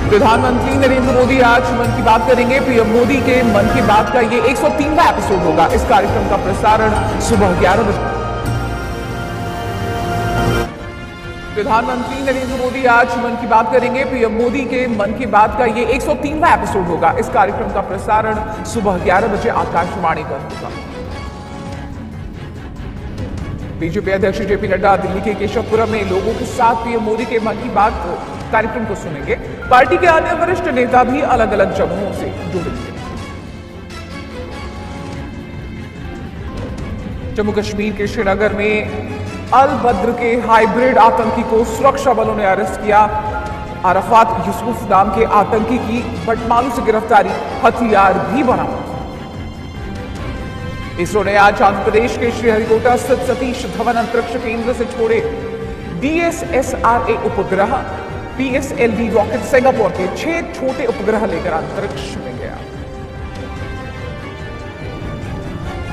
प्रधानमंत्री नरेंद्र मोदी आज मन की बात करेंगे। पीएम मोदी के मन की बात का ये 103वां एपिसोड होगा। इस कार्यक्रम का प्रसारण सुबह 11 बजे। प्रधानमंत्री नरेंद्र मोदी आज मन की बात करेंगे। पीएम मोदी के मन की बात का ये 103वां एपिसोड होगा। इस कार्यक्रम का प्रसारण सुबह 11 बजे आकाशवाणी पर होगा। बीजेपी अध्यक्ष जेपी नड्डा दिल्ली के केशवपुरम में लोगों के साथ पीएम मोदी के मन की बात कार्यक्रम को सुनेंगे। पार्टी के अन्य वरिष्ठ नेता भी अलग अलग जगहों से जुड़ेंगे। जम्मू कश्मीर के श्रीनगर में अल बद्र के हाइब्रिड आतंकी को सुरक्षा बलों ने अरेस्ट किया। अराफात यूसुफ नाम के आतंकी की बटमालू से गिरफ्तारी, हथियार भी बरामद। इसरो ने आज आंध्र प्रदेश के श्रीहरिकोटा स्थित सतीश धवन अंतरिक्ष केंद्र से छोड़े DSSRA उपग्रह PSLV रॉकेट सिंगापुर के 6 छोटे उपग्रह लेकर अंतरिक्ष में गया।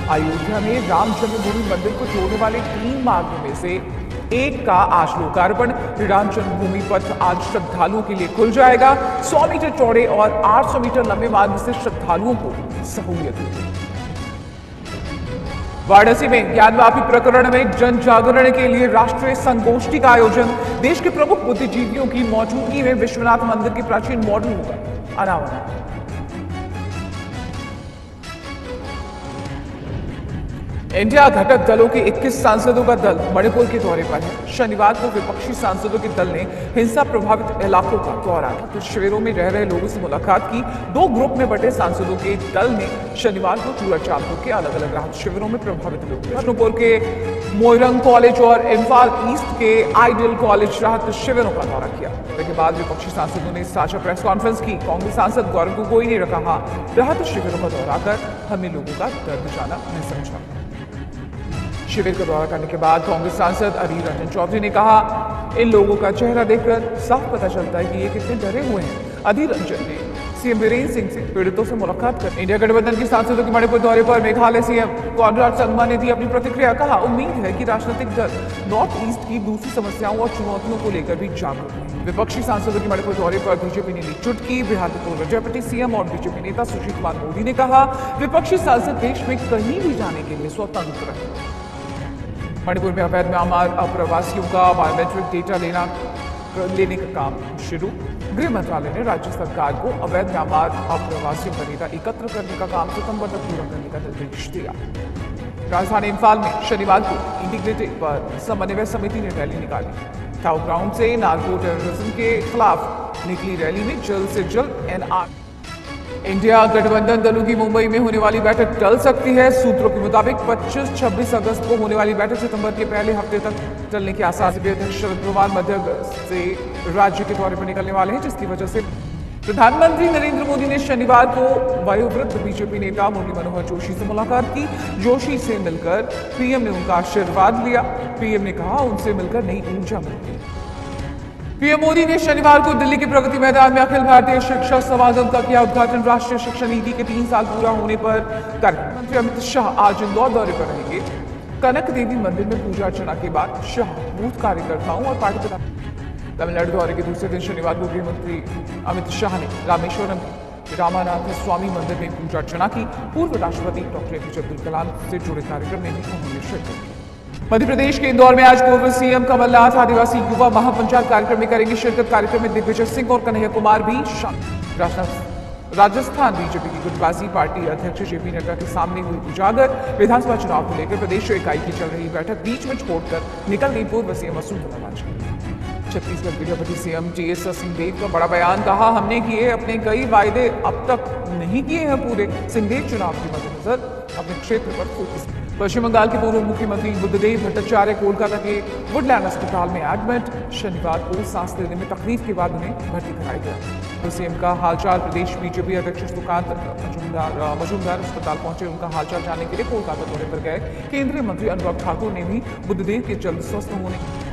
अयोध्या में राम जन्मभूमि मंदिर को जोड़ने वाले 3 मार्गों में से एक का आज लोकार्पण। राम जन्मभूमि पथ आज श्रद्धालुओं के लिए खुल जाएगा। 100 मीटर चौड़े और 800 मीटर लंबे मार्ग से श्रद्धालुओं को सहूलियत होगी। वाराणसी में ज्ञानवापी प्रकरण में जन जागरण के लिए राष्ट्रीय संगोष्ठी का आयोजन। देश के प्रमुख बुद्धिजीवियों की मौजूदगी में विश्वनाथ मंदिर के प्राचीन मॉडल होगा अनावरण। इंडिया घटक दलों के 21 सांसदों का दल मणिपुर के दौरे पर है। शनिवार को विपक्षी सांसदों के दल ने हिंसा प्रभावित इलाकों का दौरा किया। कुछ शिविरों में रह रहे लोगों से मुलाकात की। 2 ग्रुप में बटे सांसदों के दल ने शनिवार को चूड़ाचांदपुर के अलग अलग राहत शिविरों में प्रभावित लोग, विष्णुपुर के मोइरंग कॉलेज और इम्फाल ईस्ट के आइडियल कॉलेज राहत शिविरों का दौरा किया। इसके बाद विपक्षी सांसदों ने साझा प्रेस कॉन्फ्रेंस की। कांग्रेस सांसद गौरव गोगोई ने कहा, राहत शिविरों का दौरा कर हमने लोगों का दर्द जाना नहीं समझा। शिविर का दौरा करने के बाद कांग्रेस सांसद अधीर रंजन चौधरी ने कहा, इन लोगों का चेहरा देखकर साफ पता चलता है कि ये कितने डरे हुए हैं। अधीर रंजन ने सीएम बीरेन्द्र सिंह से पीड़ितों से मुलाकात कर इंडिया गठबंधन के सांसदों के मणिपुर दौरे पर मेघालय सीएम कॉनराड संगमा ने दी अपनी प्रतिक्रिया। कहा, उम्मीद है कि राजनीतिक दल नॉर्थ ईस्ट की दूसरी समस्याओं और चुनौतियों को लेकर भी जागरूक है। विपक्षी सांसदों के मणिपुर दौरे पर बीजेपी ने ली चुटकी। बिहार के पूर्व डिप्टी सीएम और बीजेपी नेता सुशील कुमार मोदी ने कहा, विपक्षी सांसद देश में कहीं भी जाने के लिए स्वतंत्र है। मणिपुर में अवैध म्यांमार अप्रवासियों का बायोमेट्रिक डेटा लेने का काम शुरू। गृह मंत्रालय ने राज्य सरकार को अवैध म्यांमार अप्रवासियों का डेटा एकत्र करने का काम सितंबर तक पूरा करने का निर्देश दिया। राजधानी इम्फाल में शनिवार को इंटीग्रेटेड पर समन्वय समिति ने रैली निकाली। टाउ ग्राउंड से नार्को टेररिज्म के खिलाफ निकली रैली में जल्द से जल्द NR इंडिया गठबंधन दलों की मुंबई में होने वाली बैठक टल सकती है। सूत्रों के मुताबिक 25-26 अगस्त को होने वाली बैठक सितंबर के पहले हफ्ते तक टलने के आसार। बीजेपी अध्यक्ष शरद पवार मध्य अगस्त से राज्य के दौरे पर निकलने वाले हैं, जिसकी वजह से प्रधानमंत्री नरेंद्र मोदी ने शनिवार को वयोवृद्ध बीजेपी नेता मुरली मनोहर जोशी से मुलाकात की। जोशी से मिलकर पीएम ने उनका आशीर्वाद लिया। पीएम ने कहा, उनसे मिलकर नई ऊर्जा मिलती। पीएम मोदी ने शनिवार को दिल्ली के प्रगति मैदान में अखिल भारतीय शिक्षक समागम का किया उद्घाटन। राष्ट्रीय शिक्षा नीति के 3 साल पूरा होने पर कार्यक्रम मंत्री अमित शाह आज इंदौर दौरे पर रहेंगे। कनक देवी मंदिर में पूजा अर्चना के बाद शाह बूथ कार्यकर्ताओं और पार्टी तमिलनाडु दौरे के दूसरे दिन शनिवार को गृह मंत्री अमित शाह ने रामेश्वरम रामानाथ स्वामी मंदिर में पूजा अर्चना की। पूर्व राष्ट्रपति डॉक्टर APJ अब्दुल कलाम से जुड़े कार्यक्रम में भी उन्होंने शिरकत की। मध्य प्रदेश के इंदौर में आज पूर्व सीएम कमलनाथ आदिवासी युवा महापंचायत कार्यक्रम में करेंगे शिरकत। कार्यक्रम में दिग्विजय सिंह और कन्हैया कुमार भी शामिल। राजस्थान बीजेपी की गुटबाजी पार्टी अध्यक्ष जेपी नड्डा के सामने हुई उजागर। विधानसभा चुनाव को लेकर प्रदेश इकाई की चल रही बैठक बीच में छोड़कर निकल गई पूर्व सीएम वसुंधरा राजे। छत्तीसगढ़ के डिप्टी सीएम TS सिंहदेव का बड़ा बयान। कहा, हमने किए अपने कई वायदे अब तक नहीं किए हैं पूरे। सिंहदेव चुनाव के मद्देनजर अपने क्षेत्र पर फोकस। पश्चिम बंगाल के पूर्व मुख्यमंत्री बुद्धदेव भट्टाचार्य कोलकाता के वुडलैंड अस्पताल में एडमिट। शनिवार को सांस लेने में तकलीफ के बाद उन्हें भर्ती कराया गया। सीएम का हालचाल। प्रदेश बीजेपी अध्यक्ष सुकांत मजूमदार अस्पताल पहुंचे। उनका हालचाल जानने के लिए कोलकाता दौरे पर गए। केंद्रीय मंत्री अनुराग ठाकुर ने भी बुद्धदेव के जल्द स्वस्थ होने।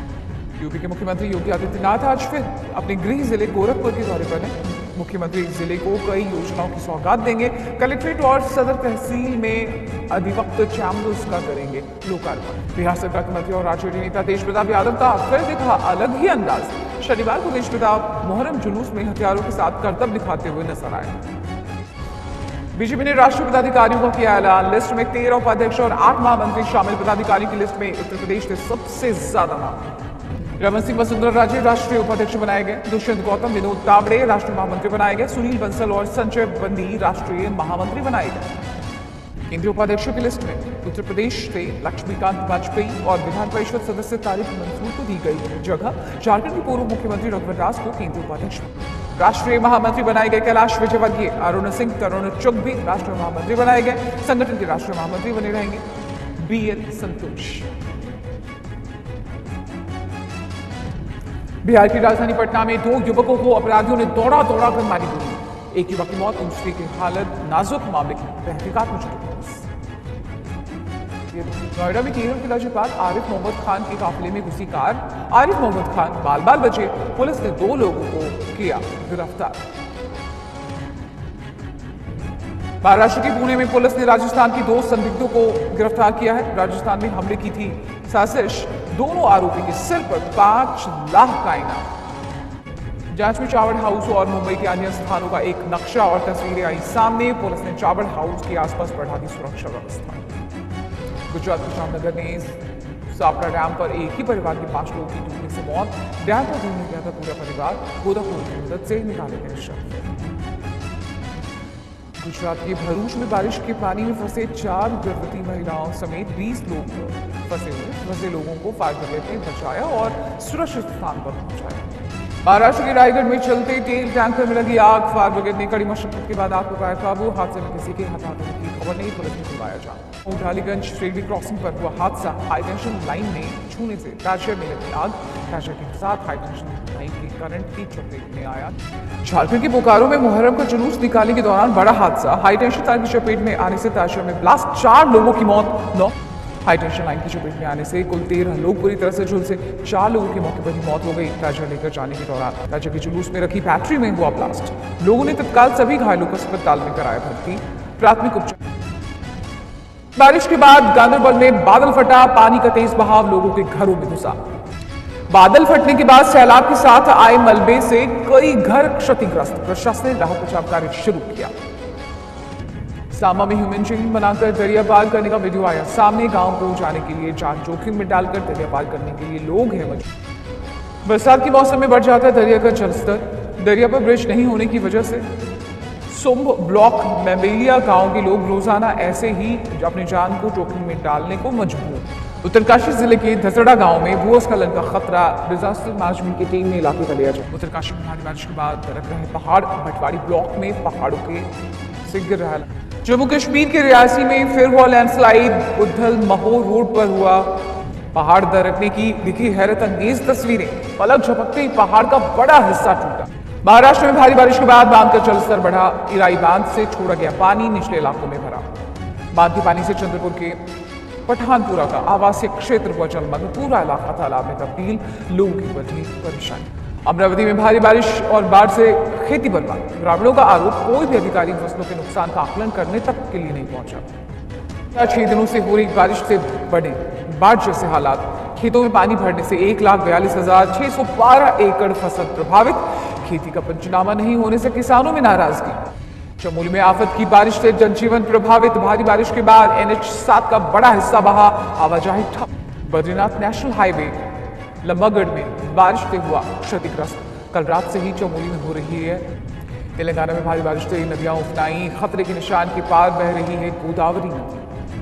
यूपी के मुख्यमंत्री योगी आदित्यनाथ आज फिर अपने गृह जिले गोरखपुर के दौरे पर हैं। मुख्यमंत्री जिले को कई योजनाओं की सौगात देंगे। कलेक्ट्रेट और सदर तहसील में अधिवक्ता चैम्बर्स का करेंगे लोकार्पण। बिहार सरकार के मंत्री और राजनीति नेता तेज प्रताप यादव का फिर दिखा अलग ही अंदाज। शनिवार को देशपिता मुहर्रम जुलूस में हथियारों के साथ करतब दिखाते हुए नजर आए। बीजेपी ने राष्ट्रीय पदाधिकारियों का किया ऐलान। लिस्ट में 13 उपाध्यक्ष और 8 महामंत्री शामिल। पदाधिकारियों की लिस्ट में उत्तर प्रदेश के सबसे ज्यादा नाम। रमन सिंह वसुंधरा राजे राष्ट्रीय उपाध्यक्ष बनाए गए। दुष्यंत गौतम, विनोद तावड़े राष्ट्रीय महामंत्री बनाए गए। सुनील बंसल और संजय बंदी राष्ट्रीय महामंत्री बनाए गए। केंद्रीय उपाध्यक्षों की लिस्ट में उत्तर प्रदेश से लक्ष्मीकांत वाजपेयी और विधान परिषद सदस्य तारिक मंसूर को दी गई जगह। झारखंड के पूर्व मुख्यमंत्री रघुवर दास को केंद्रीय उपाध्यक्ष। राष्ट्रीय महामंत्री बनाए गए कैलाश विजयवर्गीय, अरुण सिंह, तरुण चुग भी राष्ट्रीय महामंत्री बनाए गए। संगठन के राष्ट्रीय महामंत्री बने रहेंगे BL संतोष। बिहार की राजधानी पटना में 2 युवकों को अपराधियों ने दौड़ा कर मारी गोली। एक युवक की मौत, दूसरे की हालत नाजुक। मामले की तहकीकात में जुटी पुलिस। नोएडा में केरल के राज्यपाल आरिफ मोहम्मद खान के काफिले में घुसी कार। आरिफ मोहम्मद खान बाल बचे। पुलिस ने 2 लोगों को किया गिरफ्तार। महाराष्ट्र के पुणे में पुलिस ने राजस्थान की 2 संदिग्धों को गिरफ्तार किया है। राजस्थान में हमले की थी साजिश। दोनों आरोपी के सिर पर 5 लाख का इनाम। जांच में चावड़ हाउस और मुंबई के अन्य स्थानों का एक नक्शा और तस्वीरें आई सामने। पुलिस ने चावड़ हाउस के आसपास बढ़ा दी सुरक्षा व्यवस्था। गुजरात के जामनगर में सापड़ा डैम पर एक ही परिवार के 5 लोगों की डूबने से मौत। डैम पर घूमने गया था पूरा परिवार। गोदाखोर की मदद से निकाले गए शव। गुजरात के भरूच में बारिश के पानी में फंसे 4 गर्भवती महिलाओं समेत 20 लोग फंसे लोगों को फायर ब्रिगेड ने बचाया और सुरक्षित स्थान पर पहुंचाया। महाराष्ट्र के रायगढ़ में चलते तेल टैंकर में लगी आग। फायर ब्रिगेड ने कड़ी मशक्कत के बाद आग को पाया काबू। हादसे में किसी के हताहत होने की खबर नहीं। पुलिस ने खुलवाया जान। ढालीगंज रेलवे क्रॉसिंग पर हुआ हादसा। हाई टेंशन लाइन में छूने से टैशर में लगी आग। टैशर के साथ हाई टेंशन लाइन की करंट की चपेट में आया। झारखंड के बोकारो में मुहर्रम का जुलूस निकालने के दौरान बड़ा हादसा। हाई टेंशन तार की चपेट में आने से टैशर में ब्लास्ट। 4 लोगों की मौत। 9 हाई टेंशन लाइन की चपेट में आने से कुल 13 लोग पूरी तरह से झुलसे। 4 लोगों की मौके पर ही मौत हो गई। टैशर लेकर जाने के दौरान टैशर के जुलूस में रखी बैटरी में हुआ ब्लास्ट। लोगों ने तत्काल सभी घायलों को अस्पताल में कराया भर्ती। प्राथमिक उपचार। बारिश के बाद गांदरबल में बादल फटा। पानी का तेज बहाव लोगों के घरों में घुसा। बादल फटने के बाद सैलाब के साथ आए मलबे से कई घर क्षतिग्रस्त। प्रशासन ने राहत बचाव कार्य शुरू किया। सामा में ह्यूमन चेन बनाकर दरिया पार करने का वीडियो आया सामने। गांव को जाने के लिए जान जोखिम में डालकर दरिया पार करने के लिए लोग हैं मजबूर। बरसात के मौसम में बढ़ जाता है दरिया का जलस्तर। दरिया पर ब्रिज नहीं होने की वजह से सुंभ ब्लॉक मेमेलिया गांव के लोग रोजाना ऐसे ही अपनी जान को जोखिम में डालने को मजबूर। उत्तरकाशी जिले के धसड़ा गांव में भूस्खलन का खतरा। डिजास्टर मैनेजमेंट की टीम ने इलाके का लिया जाए। उत्तरकाशी में भारी बारिश के बाद दरक रहे पहाड़। भटवाड़ी ब्लॉक में पहाड़ों के से गिर रहा। जम्मू कश्मीर के रियासी में फिर हुआ लैंडस्लाइड। उद्धल महोर रोड पर हुआ पहाड़ दरकने की दिखी हैरत अंगेज तस्वीरें। पलक झपकते ही पहाड़ का बड़ा हिस्सा टूटा। महाराष्ट्र में भारी बारिश के बाद बांध का जलस्तर बढ़ा। इराई बांध से छोड़ा गया पानी निचले इलाकों में भरा। बांध के पानी से चंद्रपुर के पठानपुरा का आवासीय क्षेत्र हुआ जलमग्न। पूरा इलाका तालाब में तब्दील। लोगों की बढ़ी परेशानी। अमरावती में भारी बारिश और बाढ़ से खेती बर्बाद। ग्रामीणों का आरोप कोई भी अधिकारी फसलों के नुकसान का आकलन करने तक के लिए नहीं पहुंचा। 6 दिनों से हो रही बारिश से बढ़े बाढ़ जैसे हालात। खेतों में पानी भरने से 1,42,612 एकड़ फसल प्रभावित। खेती का पंचनामा नहीं होने से किसानों में नाराजगी। चमोली में आफत की बारिश से जनजीवन प्रभावित। भारी बारिश के बाद NH7 का बड़ा हिस्सा बहा। आवाजाही ठप। बद्रीनाथ नेशनल हाईवे लंबागढ़ में बारिश से हुआ क्षतिग्रस्त। कल रात से ही चमोली में हो रही है। तेलंगाना में भारी बारिश से नदियां उफनाई। खतरे के निशान के पार बह रही है गोदावरी नदी।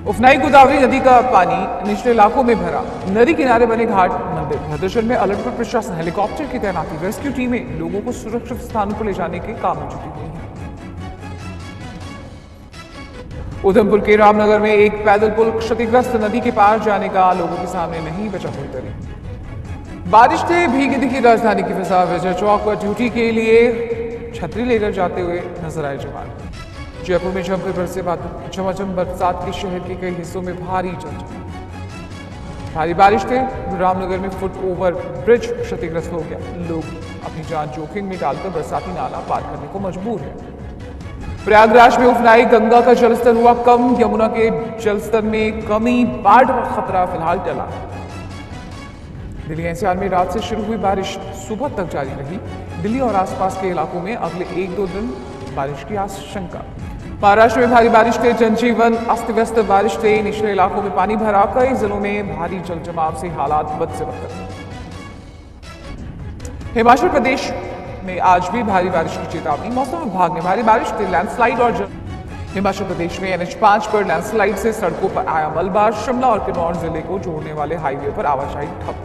उफनाई गोदावरी नदी का पानी निचले इलाकों में भरा। नदी किनारे बने घाट मंदिर। भद्राचल में अलर्ट पर प्रशासन। हेलीकॉप्टर की तैनाती। रेस्क्यू टीमें लोगों को सुरक्षित स्थानों पर ले जाने के काम में जुटी हुई है। उधमपुर के रामनगर में एक पैदल पुल क्षतिग्रस्त। नदी के पार जाने का लोगों के सामने नहीं बचा कोई तरीका। बारिश से भीगी दिखी राजधानी की फिजा। विजय चौक पर ड्यूटी के लिए छतरी लेकर जाते हुए नजर आए जवान। जयपुर में जमकर बरसे झमाझम बरसात के शहर के कई हिस्सों में भारी जलजमाव। भारी बारिश से रामनगर में फुट ओवर ब्रिज क्षतिग्रस्त हो गया। लोग अपनी जान जोखिम में डालकर बरसाती नाला पार करने को मजबूर है। प्रयागराज में उफनाई गंगा का जलस्तर हुआ कम। यमुना के जलस्तर में कमी। बाढ़ का खतरा फिलहाल टला। दिल्ली एनसीआर में रात से शुरू हुई बारिश सुबह तक जारी रही। दिल्ली और आसपास के इलाकों में अगले 1-2 दिन बारिश की आशंका। महाराष्ट्र में भारी बारिश से जनजीवन अस्त व्यस्त। बारिश से निचले इलाकों में पानी भरा। कई जिलों में भारी जल जमाव से हालात बद से बदतर। हिमाचल प्रदेश में आज भी भारी बारिश की चेतावनी। मौसम विभाग ने भारी बारिश से लैंडस्लाइड और हिमाचल प्रदेश में NH5 पर लैंडस्लाइड से सड़कों पर आया मलबा। शिमला और किन्नौर जिले को जोड़ने वाले हाईवे पर आवाजाही ठप।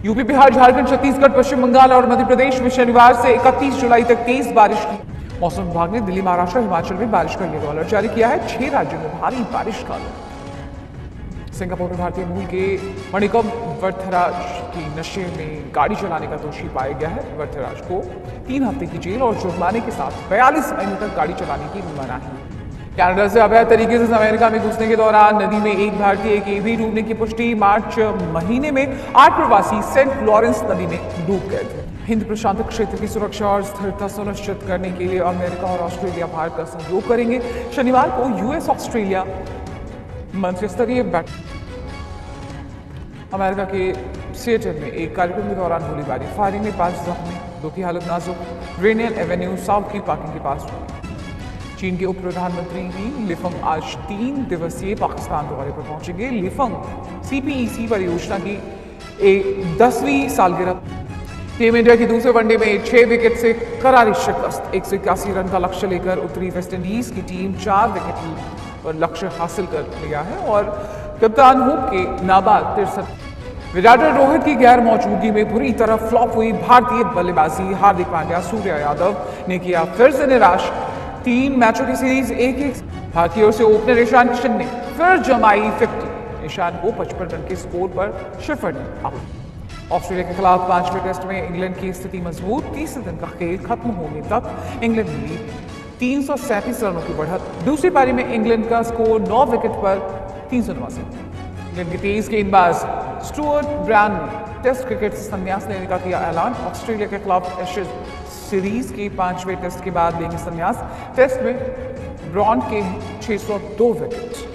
यूपी, बिहार, झारखंड, छत्तीसगढ़, पश्चिम बंगाल और मध्य प्रदेश में शनिवार से 31 जुलाई तक तेज बारिश की। मौसम विभाग ने दिल्ली, महाराष्ट्र, हिमाचल में बारिश का येलो अलर्ट जारी किया है। 6 राज्यों में भारी बारिश का अलर्ट। सिंगापुर में भारतीय मूल के मणिकम वरथराज की नशे में गाड़ी चलाने का दोषी पाया गया है। वरथराज को 3 हफ्ते की जेल और जुर्माने के साथ 42 महीने तक गाड़ी चलाने की मनाही। कनाडा से अवैध तरीके से अमेरिका में घुसने के दौरान नदी में एक भारतीय के भी डूबने की पुष्टि। मार्च महीने में 8 प्रवासी सेंट लॉरेंस नदी में डूब गए थे। हिंद प्रशांत क्षेत्र की सुरक्षा और स्थिरता सुनिश्चित करने के लिए अमेरिका और ऑस्ट्रेलिया भारत का सहयोग करेंगे। शनिवार को यूएस ऑस्ट्रेलिया मंत्री स्तरीय बैठक। अमेरिका के सिएटल में एक कार्यक्रम के दौरान गोलीबारी, फायरिंग में 5 जख्मी, 2 की हालत नाजुक। रेनियल एवेन्यू साउथ की पार्किंग के पास हुई। चीन के उप प्रधानमंत्री लिफंग आज 3 दिवसीय पाकिस्तान दौरे पर पहुंचेंगे। लिफंग CPEC परियोजना की 10वीं सालगिरह। टीम इंडिया की दूसरे वनडे में 6 विकेट से करारी शिकस्त। 181 रन का लक्ष्य लेकर उतरी वेस्टइंडीज की टीम 4 विकेट पर लक्ष्य हासिल कर लिया है और कप्तान हुक के नाबाद 63। विराट और रोहित की गैर मौजूदगी में बुरी तरह फ्लॉप हुई भारतीय बल्लेबाजी। हार्दिक पांड्या, सूर्या यादव ने किया फिर से निराश। 3 मैचों की सीरीज 1-1। भारतीय ओर से ओपनर ईशान किशन ने फिर जमाई 50। ईशान को 55 रन के स्कोर पर शिफर आउट। ऑस्ट्रेलिया के खिलाफ 5वें टेस्ट में इंग्लैंड की स्थिति मजबूत। तीसरे दिन का खेल खत्म होने तक इंग्लैंड ने 337 रनों की बढ़त। दूसरी पारी में इंग्लैंड का स्कोर 9 विकेट पर 389। इंग्लैंड के तेज गेंदबाज स्टुअर्ट ब्रायन ने टेस्ट क्रिकेट से संन्यास लेने का किया ऐलान। ऑस्ट्रेलिया के खिलाफ एशेज सीरीज के 5वें टेस्ट के बाद लेंगे संन्यास। टेस्ट में ब्रॉन के 602 विकेट।